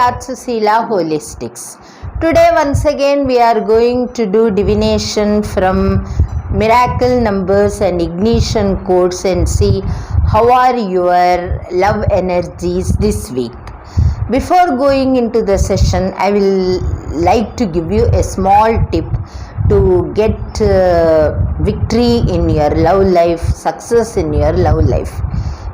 Arthasila Holistics. Today once again we are going to do divination from miracle numbers and ignition codes and see how are your love energies this week. Before going into the session, I will like to give you a small tip to get victory in your love life, success in your love life.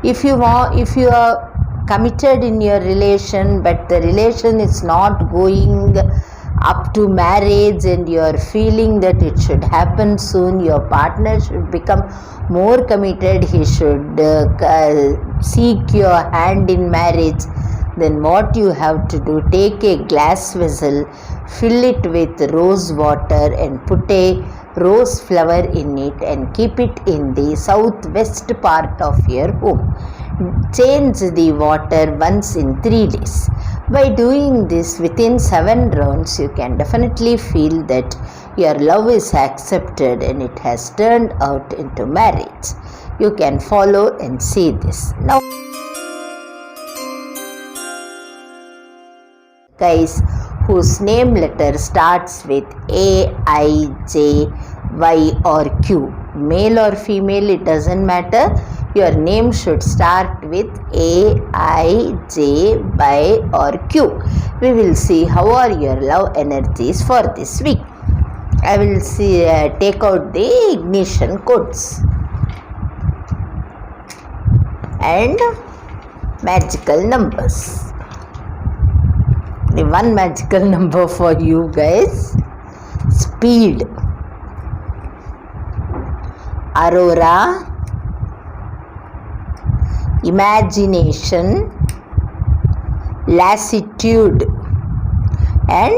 If you are committed in your relation but the relation is not going up to marriage and you are feeling that it should happen soon, your partner should become more committed, he should seek your hand in marriage, then what you have to do, take a glass vessel, fill it with rose water and put a rose flower in it and keep it in the southwest part of your home. Change the water once in 3 days. By doing this within 7 rounds, you can definitely feel that your love is accepted and it has turned out into marriage. You can follow and see this. Now, guys whose name letter starts with A, I, J, Y or Q, male or female, it doesn't matter. Your name should start with A, I, J, Y or Q. We will see how are your love energies for this week. I will take out the ignition codes and magical numbers. The one magical number for you guys: speed, aurora, imagination, lassitude, and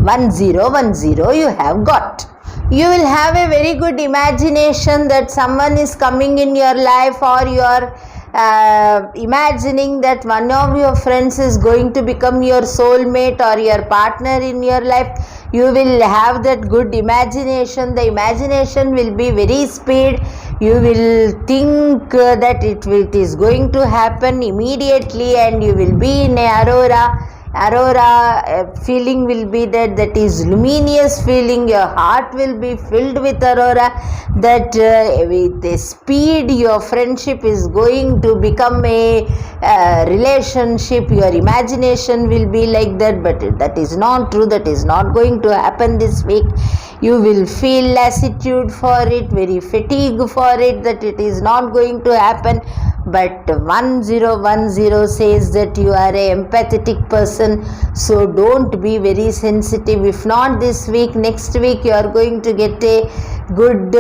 1010 you have got. You will have a very good imagination that someone is coming in your life, or you are imagining that one of your friends is going to become your soulmate or your partner in your life. You will have that good imagination. The imagination will be very speed. You will think that it is going to happen immediately and you will be in a aurora feeling will be that is luminous feeling. Your heart will be filled with aurora, that with the speed your friendship is going to become a relationship. Your imagination will be like that, but that is not true. That is not going to happen this week. You will feel lassitude for it, very fatigue for it, that it is not going to happen. But 1010 says that you are a empathetic person, so don't be very sensitive. If not this week, next week you are going to get a good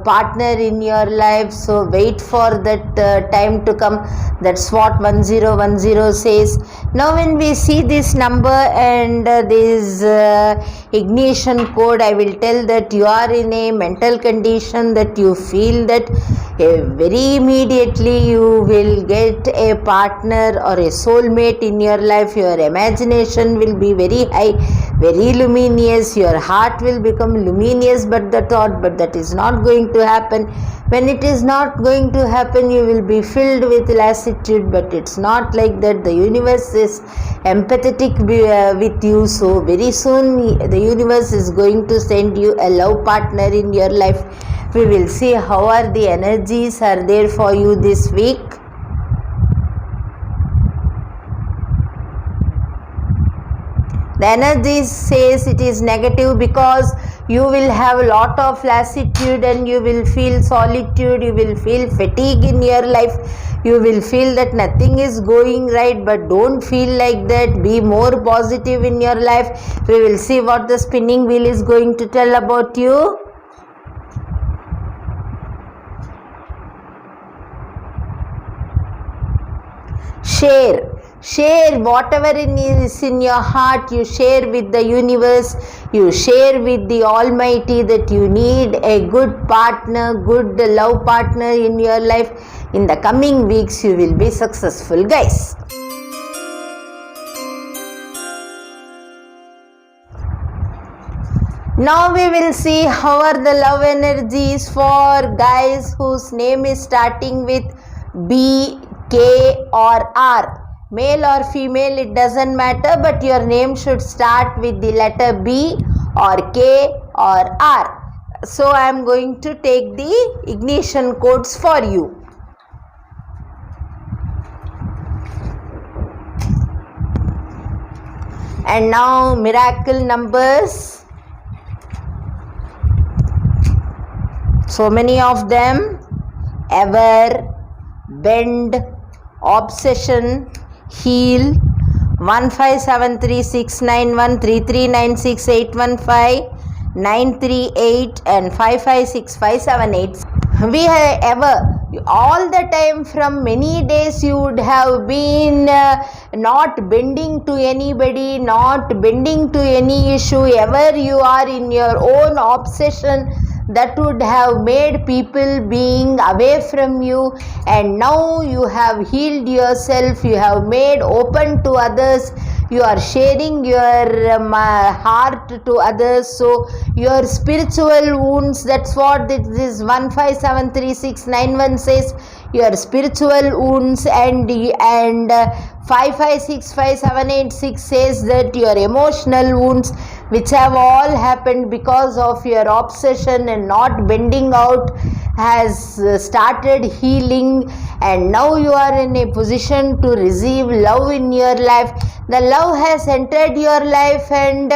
partner in your life, so wait for that time to come. That's what 1010 says. Now when we see this number and this ignition code, I will tell that you are in a mental condition that you feel that very immediately you will get a partner or a soulmate in your life. Your imagination will be very high, very luminous. Your heart will become luminous, but that is not going to happen. When it is not going to happen, you will be filled with lassitude, but it's not like that. The universe is empathetic with you, so very soon the universe is going to send you a love partner in your life. We will see how are the energies are there for you this week. The energy says it is negative because you will have a lot of lassitude and you will feel solitude, you will feel fatigue in your life, you will feel that nothing is going right, but don't feel like that. Be more positive in your life. We will see what the spinning wheel is going to tell about you. Share whatever is in your heart. You share with the universe, you share with the Almighty that you need a good partner, good love partner in your life. In the coming weeks you will be successful, guys. Now we will see how are the love energies for guys whose name is starting with B, K or R. male or female, it doesn't matter, but your name should start with the letter B or K or R. So I am going to take the ignition codes for you. And now miracle numbers. So many of them: ever, bend, obsession, heal, 15736913396815, 938 and 556578. We have ever, all the time from many days you would have been not bending to anybody, not bending to any issue. Ever you are in your own obsession that would have made people being away from you, and now you have healed yourself, you have made open to others, you are sharing your heart to others. So your spiritual wounds, that's what this 157369 says, your spiritual wounds, and 556578 says that your emotional wounds, which have all happened because of your obsession and not bending out, has started healing, and now you are in a position to receive love in your life. The love has entered your life, and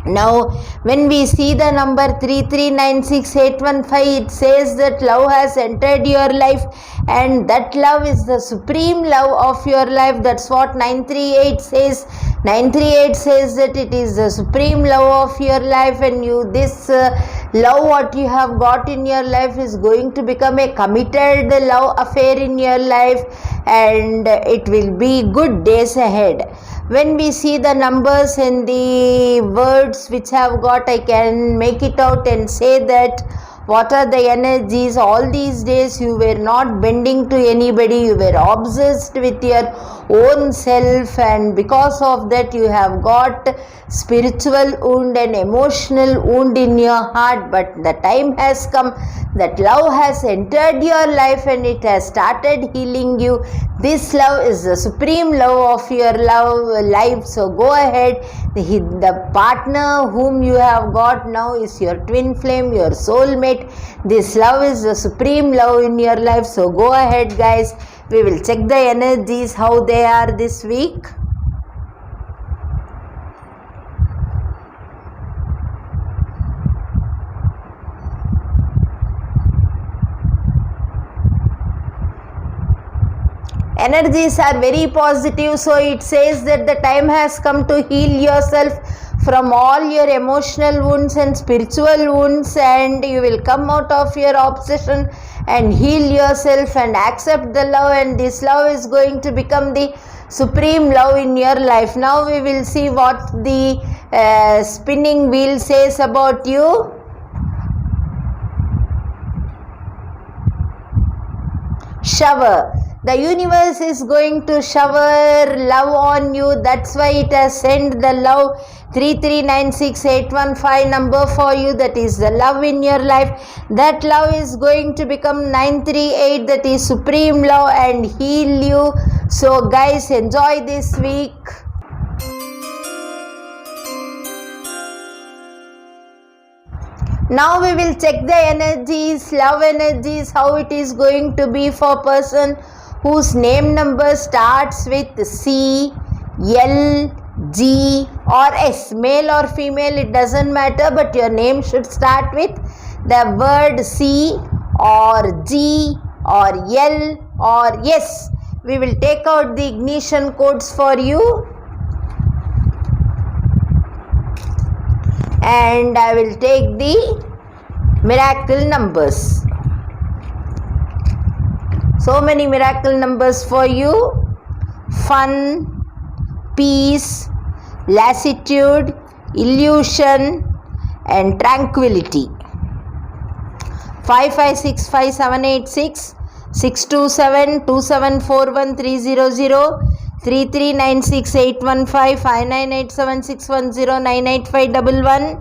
now when we see the number 3396815, it says that love has entered your life, and that love is the supreme love of your life. That's what 938 says. 938 says that it is the supreme love of your life, and you, this love what you have got in your life is going to become a committed love affair in your life, and it will be good days ahead. When we see the numbers and the words which have got, I can make it out and say that what are the energies. All these days you were not bending to anybody, you were obsessed with your own self, and because of that you have got spiritual wound and emotional wound in your heart. But the time has come that love has entered your life, and it has started healing you. This love is the supreme love of your life. So go ahead. The partner whom you have got now is your twin flame, your soulmate. This love is the supreme love in your life. So go ahead, guys. We will check the energies, how they are this week. Energies are very positive, so it says that the time has come to heal yourself from all your emotional wounds and spiritual wounds, and you will come out of your obsession and heal yourself and accept the love, and this love is going to become the supreme love in your life. Now we will see what the spinning wheel says about you. Shower. The universe is going to shower love on you. That's why it has sent the love 3396815 number for you. That is the love in your life. That love is going to become 938. That is supreme love, and heal you. So guys, enjoy this week. Now we will check the energies, love energies, how it is going to be for person whose name number starts with C, L, G or S. Male or female, it doesn't matter, but your name should start with the word C or G or L or S. We will take out the ignition codes for you. And I will take the miracle numbers. So many miracle numbers for you. Fun, peace, lassitude, illusion and tranquility. 556578 627 2741 300 3396815 5987610 98511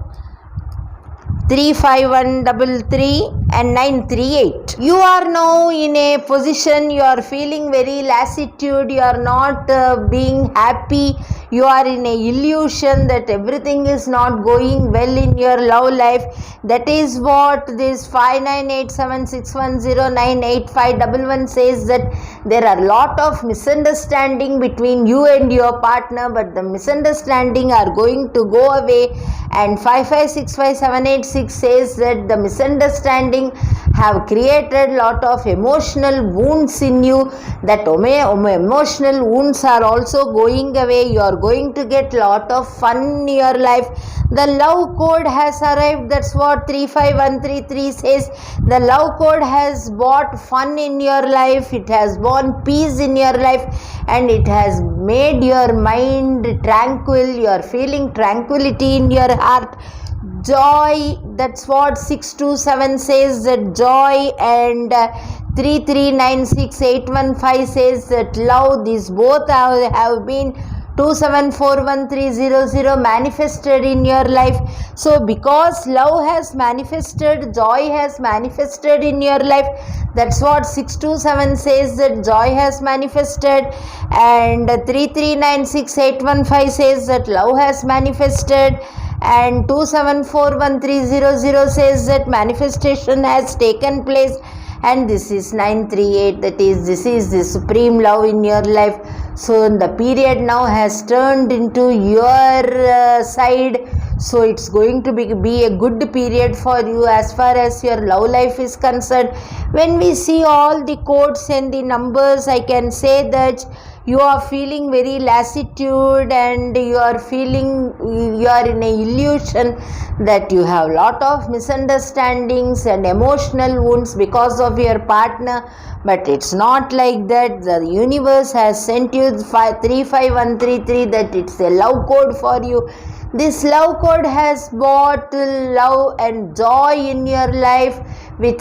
35133 and 938. You are now in a position, you are feeling very lassitude, you are not being happy, you are in a illusion that everything is not going well in your love life. That is what this 598761098511 says, that there are lot of misunderstanding between you and your partner, but the misunderstanding are going to go away. And 5565786 says that the misunderstanding have created lot of emotional wounds in you. That emotional wounds are also going away. You are going to get lot of fun in your life. The love code has arrived. That's what 35133 says. The love code has brought fun in your life. It has brought peace in your life, and it has made your mind tranquil. You are feeling tranquility in your heart. Joy, that's what 627 says, that joy, and 3396815 says that love. These both have been 274130 manifested in your life. So because love has manifested, joy has manifested in your life. That's what 627 says, that joy has manifested, and 3396815 says that love has manifested, and 274130 says that manifestation has taken place. And this is 938, that is, this is the supreme love in your life. So the period now has turned into your side, so it's going to be a good period for you as far as your love life is concerned. When we see all the codes and the numbers, I can say that you are feeling very lassitude, and you are feeling you are in a illusion that you have lot of misunderstandings and emotional wounds because of your partner. But it's not like that. The universe has sent you 35133, that it's a love code for you. This love code has brought love and joy in your life, which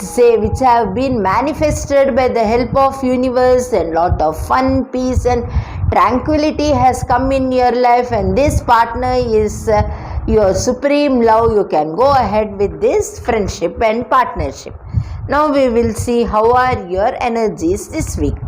have been manifested by the help of universe, and lot of fun, peace and tranquility has come in your life. And this partner is your supreme love. You can go ahead with this friendship and partnership. Now we will see how are your energies this week.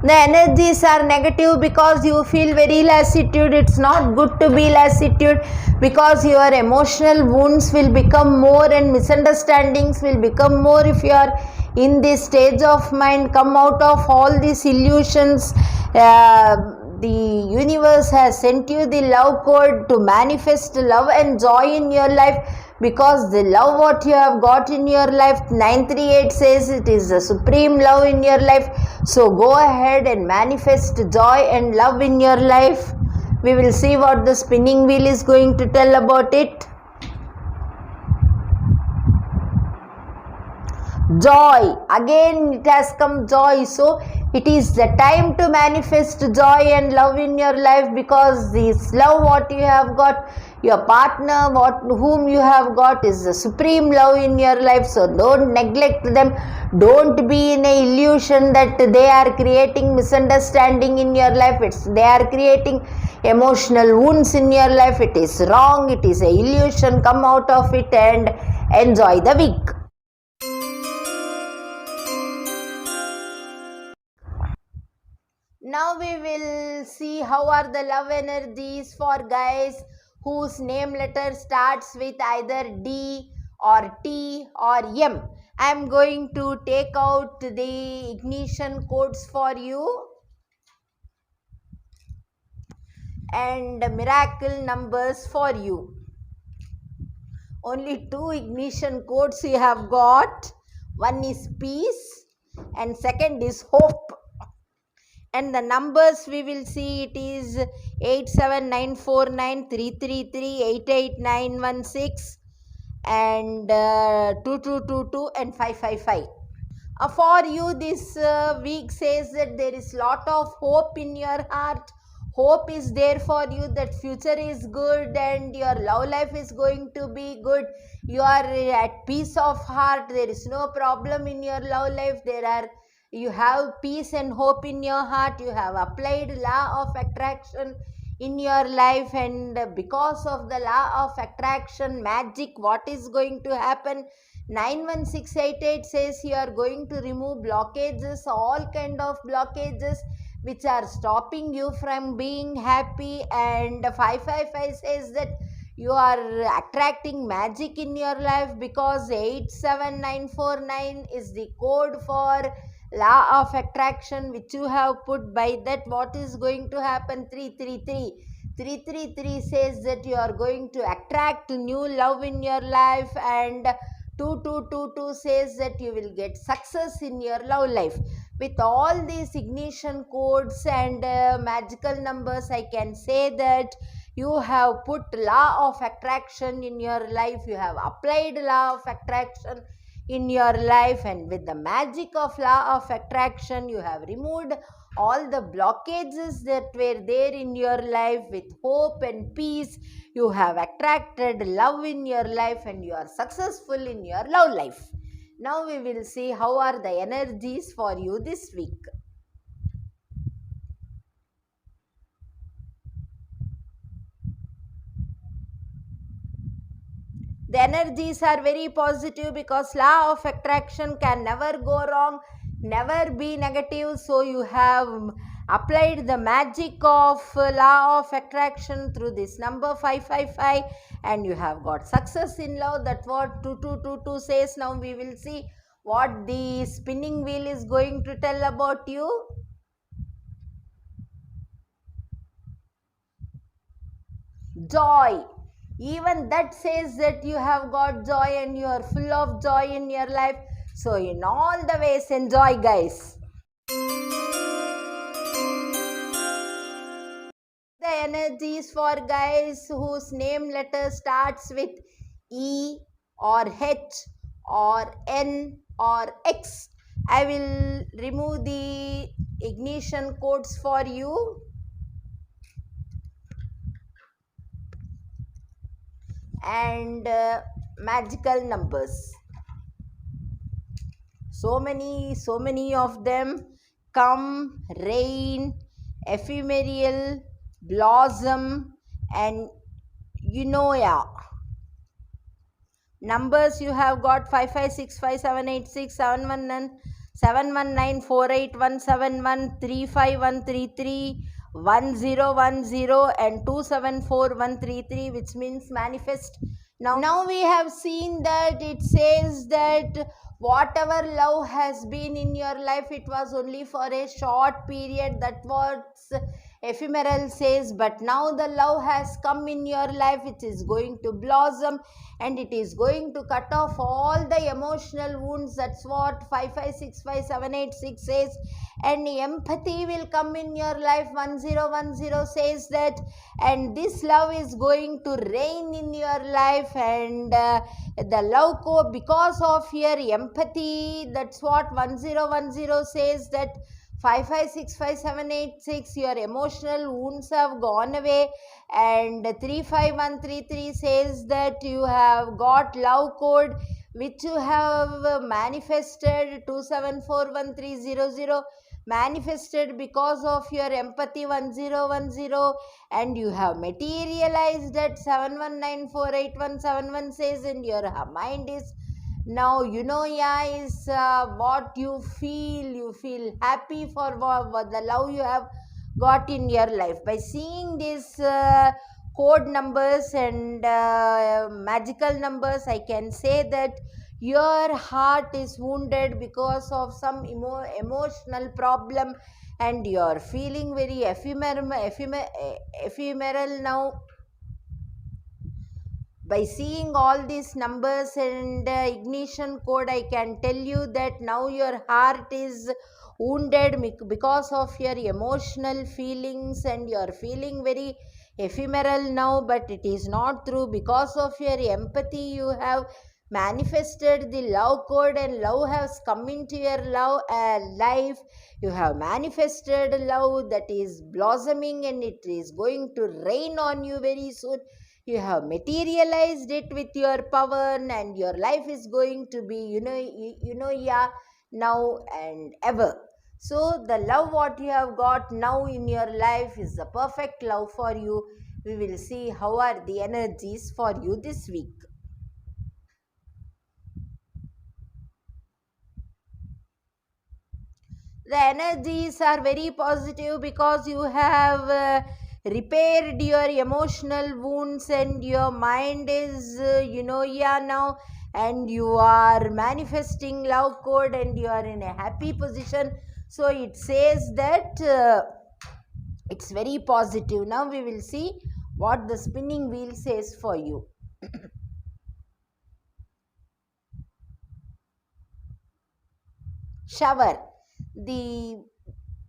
The energies are negative because you feel very lassitude. It's not good to be lassitude, because your emotional wounds will become more and misunderstandings will become more if you are in this stage of mind. Come out of all these illusions. The universe has sent you the love code to manifest love and joy in your life, because the love what you have got in your life, 938 says it is the supreme love in your life. So go ahead and manifest joy and love in your life. We will see what the spinning wheel is going to tell about it. Joy, again it has come joy. So it is the time to manifest joy and love in your life, because this love what you have got, your partner whom you have got, is the supreme love in your life. So don't neglect them. Don't be in a illusion that they are creating misunderstanding in your life. They are creating emotional wounds in your life. It is wrong. It is a illusion. Come out of it and enjoy the week. Now we will see how are the love energies for guys whose name letter starts with either D or T or M. I am going to take out the ignition codes for you and miracle numbers for you. Only 2 ignition codes you have got. One is peace and second is hope. And the numbers we will see, it is 87949 333 88916 and 2222 and 555. For you this week says that there is lot of hope in your heart. Hope is there for you that future is good and your love life is going to be good. You are at peace of heart. There is no problem in your love life. There are you have peace and hope in your heart, you have applied law of attraction in your life, and because of the law of attraction magic, what is going to happen? 91688 says you are going to remove blockages, all kind of blockages which are stopping you from being happy, and 555 says that you are attracting magic in your life because 87949 is the code for law of attraction which you have put. By that, what is going to happen? 333 says that you are going to attract new love in your life, and 2222 says that you will get success in your love life. With all these ignition codes and magical numbers, I can say that you have put law of attraction in your life, you have applied law of attraction in your life, and with the magic of law of attraction, you have removed all the blockages that were there in your life. With hope and peace, you have attracted love in your life, and you are successful in your love life. Now we will see how are the energies for you this week. The energies are very positive because law of attraction can never go wrong, never be negative. So you have applied the magic of law of attraction through this number 555, and you have got success in love. That's what 2222 says. Now we will see what the spinning wheel is going to tell about you. Joy. Even that says that you have got joy and you are full of joy in your life. So in all the ways, enjoy, guys. The energies for guys whose name letter starts with E or H or N or X. I will remove the ignition codes for you. And magical numbers, so many of them: come, rain, ephemeral, blossom, and eunoia. Numbers you have got 5565786 719 48171 35133 1010 and 274133, which means manifest. Now we have seen that it says that whatever love has been in your life, it was only for a short period. That what ephemeral says, but now the love has come in your life, it is going to blossom and it is going to cut off all the emotional wounds. That's what 5565786 says. And empathy will come in your life. 1010 says that, and this love is going to reign in your life, and the love because of your empathy. That's what 1010 says, that 5565786 your emotional wounds have gone away, and 35133 says that you have got love code which you have manifested. 2741300 manifested because of your empathy. 1010, and you have materialized at 7194871 says, and your mind is now, is what you feel happy for the love you have got in your life. By seeing these code numbers and magical numbers, I can say that your heart is wounded because of some emotional problem, and you are feeling very ephemeral now. By seeing all these numbers and ignition code, I can tell you that now your heart is wounded because of your emotional feelings, and you are feeling very ephemeral now. But it is not true. Because of your empathy, you have manifested the love code, and love has come into your life. You have manifested love that is blossoming, and it is going to rain on you very soon. You have materialized it with your power, and your life is going to be now and ever. So the love what you have got now in your life is the perfect love for you. We will see how are the energies for you this week. The energies are very positive because you have repaired your emotional wounds and your mind is now, and you are manifesting love code and you are in a happy position. So it says that it's very positive. Now we will see what the spinning wheel says for you. Shower. The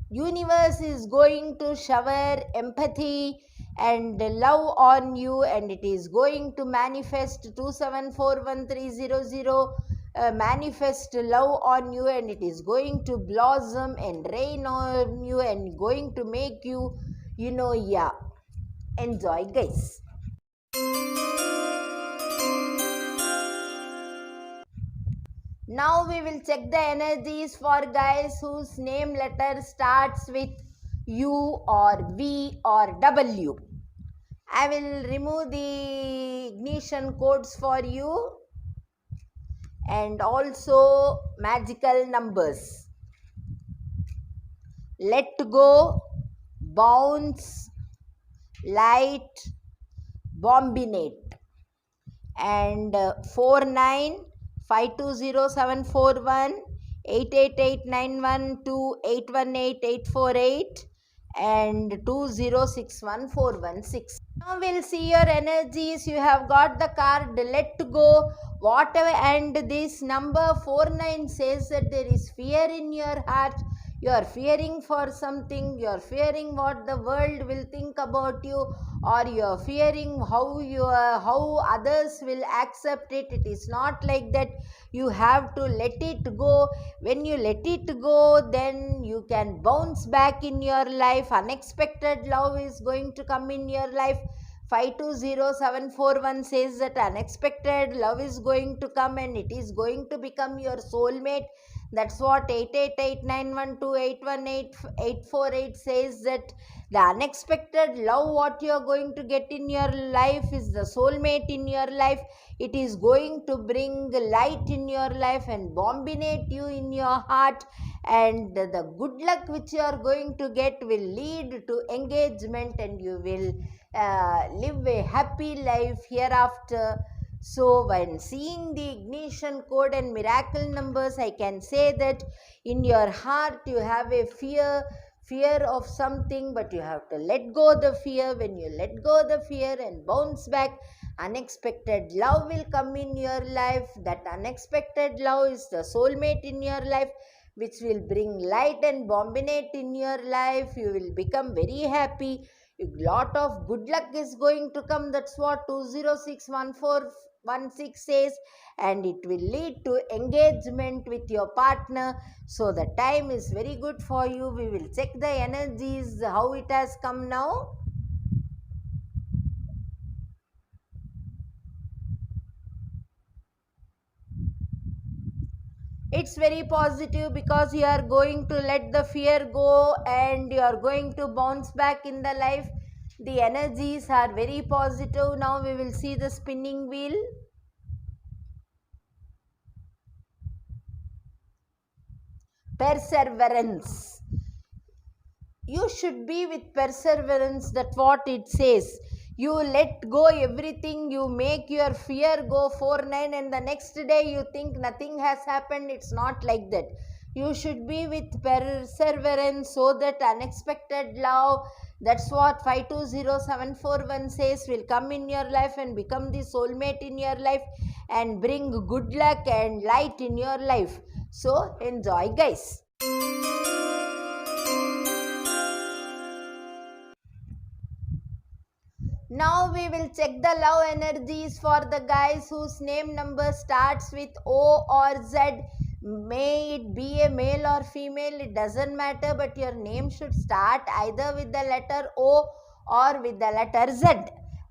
universe is going to shower empathy and love on you, and it is going to manifest 274130, manifest love on you, and it is going to blossom and rain on you and going to make you enjoy, guys. Now we will check the energies for guys whose name letter starts with U or V or W. I will remove the ignition codes for you and also magical numbers. Let go, bounce, light, bombinate, and 49520741 8889128188848 and 2061416. Now we'll see your energies. You have got the card let go, whatever, and this number 49 says that there is fear in your heart. You are fearing for something, you are fearing what the world will think about you, or you are fearing how others will accept it. It is not like that. You have to let it go. When you let it go, then you can bounce back in your life. Unexpected love is going to come in your life. 520741 says that unexpected love is going to come and it is going to become your soulmate. That's what 88891281848 says, that the unexpected love what you are going to get in your life is the soulmate in your life. It is going to bring light in your life and bombinate you in your heart, and the good luck which you are going to get will lead to engagement and you will live a happy life hereafter. So when seeing the ignition code and miracle numbers, I can say that in your heart you have a fear of something, but you have to let go the fear. When you let go the fear and bounce back, unexpected love will come in your life. That unexpected love is the soulmate in your life, which will bring light and bombinate in your life. You will become very happy. A lot of good luck is going to come. That's what 2061416 says, and it will lead to engagement with your partner. So the time is very good for you. We will check the energies, how it has come now. It's very positive because you are going to let the fear go and you are going to bounce back in the life. The energies are very positive. Now we will see the spinning wheel. Perseverance. You should be with perseverance. That's what it says. You let go everything, you make your fear go 4-9, and the next day you think nothing has happened. It's not like that. You should be with perseverance so that unexpected love, that's what 520741 says, will come in your life and become the soulmate in your life and bring good luck and light in your life. So enjoy, guys. Now we will check the love energies for the guys whose name number starts with O or Z. May it be a male or female, it doesn't matter, but your name should start either with the letter O or with the letter Z.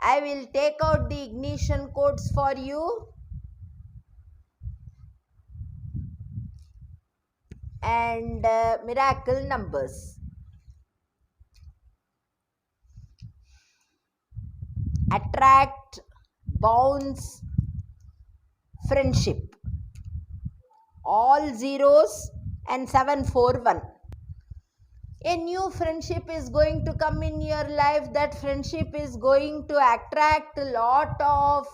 I will take out the ignition codes for you. and miracle numbers. Attract, bounce, friendship. All zeros and 741. A new friendship is going to come in your life. That friendship is going to attract a lot of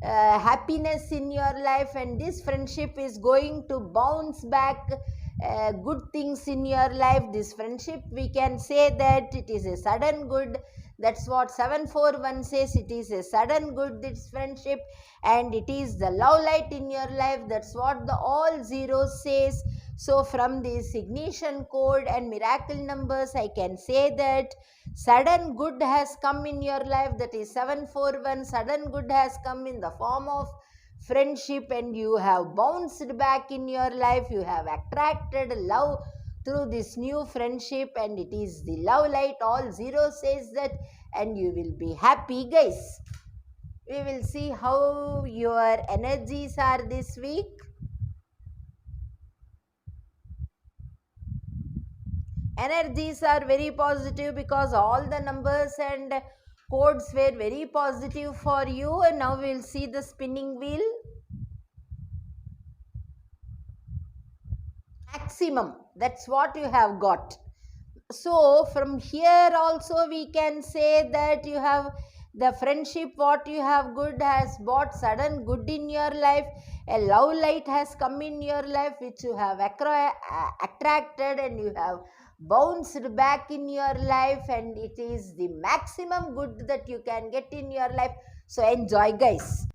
happiness in your life, and this friendship is going to bounce back good things in your life. This friendship, we can say that it is a sudden good. That's what 741 says. It is a sudden good, this friendship, and it is the love light in your life. That's what the all zeros says. So from this ignition code and miracle numbers, I can say that sudden good has come in your life. That is 741. Sudden good has come in the form of friendship, and you have bounced back in your life. You have attracted love through this new friendship, and it is the love light. All zero says that, and you will be happy, guys. We will see how your energies are this week. Energies are very positive because all the numbers and codes were very positive for you, and now we will see the spinning wheel. Maximum, that's what you have got. So from here also we can say that you have the friendship what you have good has brought sudden good in your life. A love light has come in your life which you have attracted, and you have bounced back in your life, and it is the maximum good that you can get in your life. So enjoy, guys.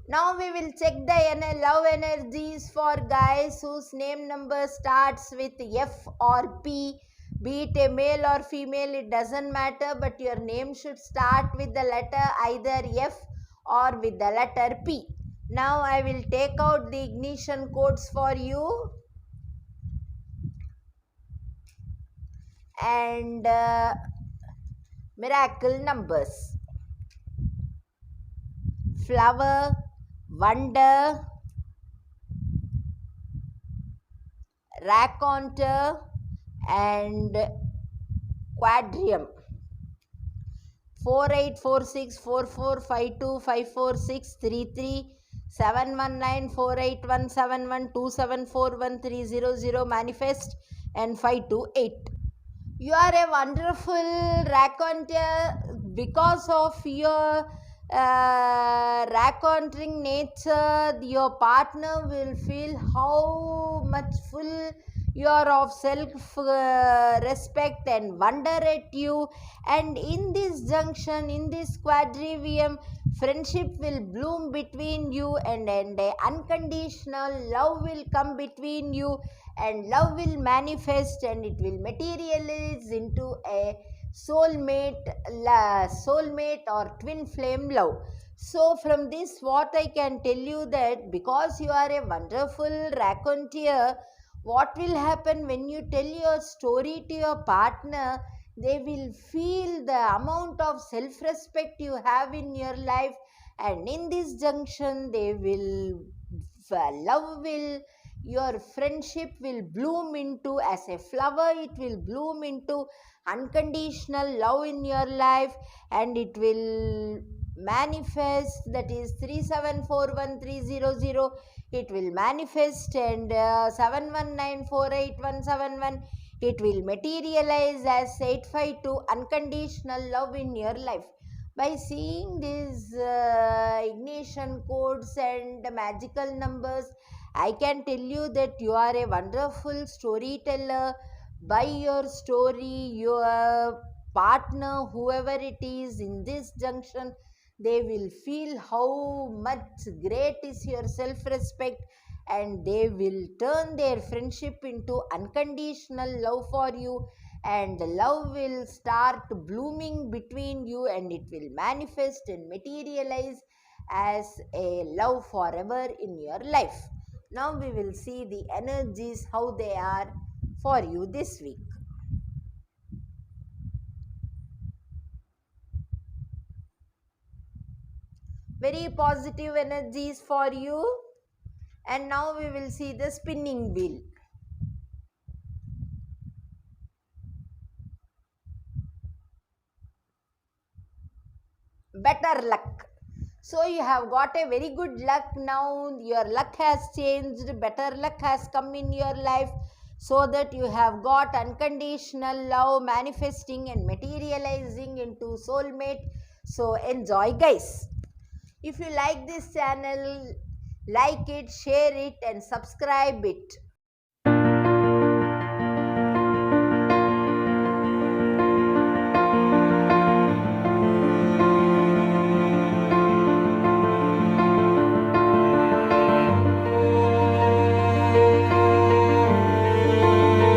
Now we will check the love energies for guys whose name number starts with F or P. Be it a male or female, it doesn't matter, but your name should start with the letter either F or with the letter P. Now I will take out the ignition codes for you. And miracle numbers. Flower, wonder, raconteur, and quadrium. 484644525463 719481712741300 manifest, and 528. You are a wonderful raconteur. Because of your racontering nature, your partner will feel how much full you are of self respect and wonder at you. And in this junction, in this quadrivium, friendship will bloom between you, and unconditional love will come between you, and love will manifest, and it will materialize into a soulmate or twin flame love. So from this what I can tell you, that because you are a wonderful raconteur, what will happen when you tell your story to your partner, they will feel the amount of self respect you have in your life, and in this junction they will love will your friendship will bloom into, as a flower it will bloom into unconditional love in your life, and it will manifest. That is 374130, it will manifest, and 7194871, it will materialize as 852 unconditional love in your life. By seeing these ignition codes and magical numbers, I can tell you that you are a wonderful storyteller. By your story, your partner, whoever it is in this junction, they will feel how much great is your self respect, and they will turn their friendship into unconditional love for you, and the love will start blooming between you, and it will manifest and materialize as a love forever in your life. Now we will see the energies, how they are for you this week. very positive energies for you. And now we will see the spinning wheel. Better luck. So you have got a very good luck now. Your luck has changed. Better luck has come in your life, so that you have got unconditional love manifesting and materializing into soulmate. So enjoy, guys. If you like this channel, like it, share it, and subscribe it.